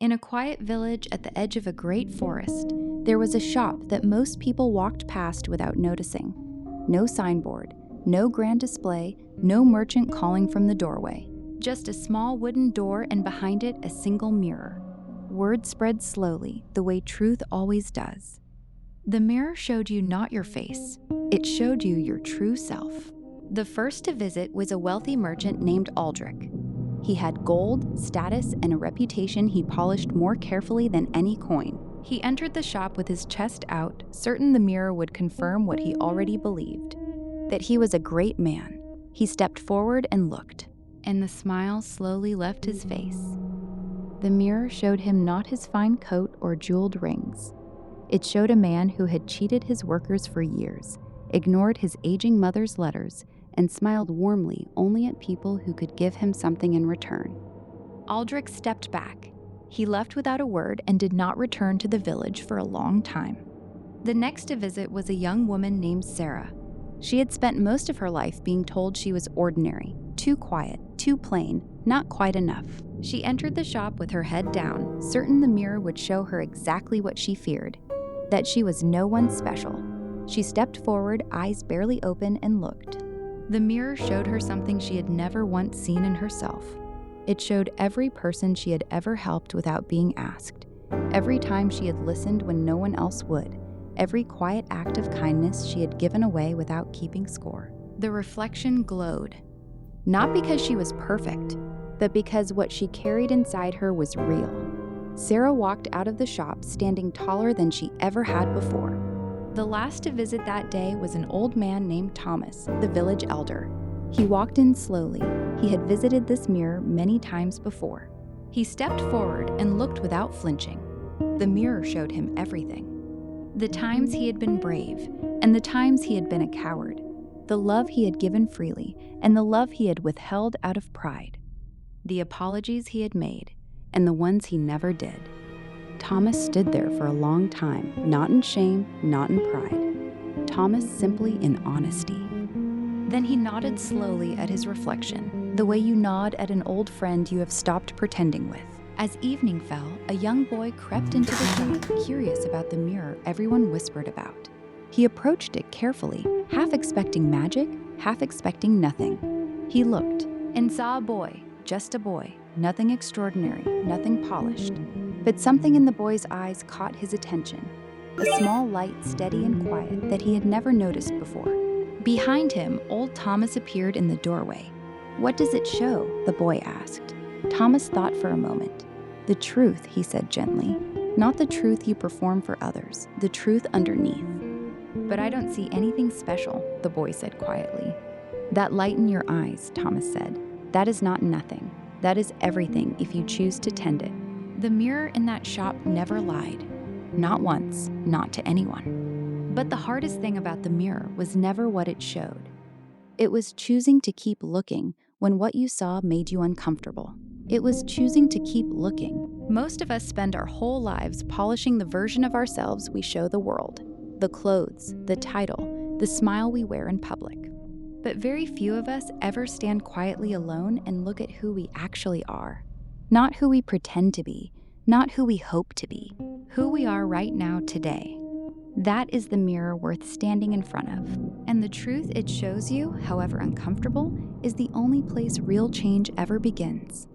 In a quiet village at the edge of a great forest, there was a shop that most people walked past without noticing. No signboard, no grand display, no merchant calling from the doorway. Just a small wooden door and behind it a single mirror. Word spread slowly, the way truth always does. The mirror showed you not your face, it showed you your true self. The first to visit was a wealthy merchant named Aldrich. He had gold, status, and a reputation he polished more carefully than any coin. He entered the shop with his chest out, certain the mirror would confirm what he already believed, that he was a great man. He stepped forward and looked, and the smile slowly left his face. The mirror showed him not his fine coat or jeweled rings. It showed a man who had cheated his workers for years, ignored his aging mother's letters, and smiled warmly only at people who could give him something in return. Aldrich stepped back. He left without a word and did not return to the village for a long time. The next to visit was a young woman named Sarah. She had spent most of her life being told she was ordinary, too quiet, too plain, not quite enough. She entered the shop with her head down, certain the mirror would show her exactly what she feared, that she was no one special. She stepped forward, eyes barely open, and looked. The mirror showed her something she had never once seen in herself. It showed every person she had ever helped without being asked, every time she had listened when no one else would, every quiet act of kindness she had given away without keeping score. The reflection glowed, not because she was perfect, but because what she carried inside her was real. Sarah walked out of the shop standing taller than she ever had before. The last to visit that day was an old man named Thomas, the village elder. He walked in slowly. He had visited this mirror many times before. He stepped forward and looked without flinching. The mirror showed him everything. The times he had been brave, and the times he had been a coward. The love he had given freely, and the love he had withheld out of pride. The apologies he had made, and the ones he never did. Thomas stood there for a long time, not in shame, not in pride. Thomas simply in honesty. Then he nodded slowly at his reflection, the way you nod at an old friend you have stopped pretending with. As evening fell, a young boy crept into the shop, curious about the mirror everyone whispered about. He approached it carefully, half expecting magic, half expecting nothing. He looked and saw a boy, just a boy, nothing extraordinary, nothing polished. But something in the boy's eyes caught his attention, a small light, steady and quiet, that he had never noticed before. Behind him, old Thomas appeared in the doorway. "What does it show?" the boy asked. Thomas thought for a moment. "The truth," he said gently. "Not the truth you perform for others, the truth underneath." "But I don't see anything special," the boy said quietly. "That light in your eyes," Thomas said, "that is not nothing. That is everything if you choose to tend it." The mirror in that shop never lied. Not once, not to anyone. But the hardest thing about the mirror was never what it showed. It was choosing to keep looking when what you saw made you uncomfortable. It was choosing to keep looking. Most of us spend our whole lives polishing the version of ourselves we show the world. The clothes, the title, the smile we wear in public. But very few of us ever stand quietly alone and look at who we actually are. Not who we pretend to be, not who we hope to be, who we are right now today. That is the mirror worth standing in front of. And the truth it shows you, however uncomfortable, is the only place real change ever begins.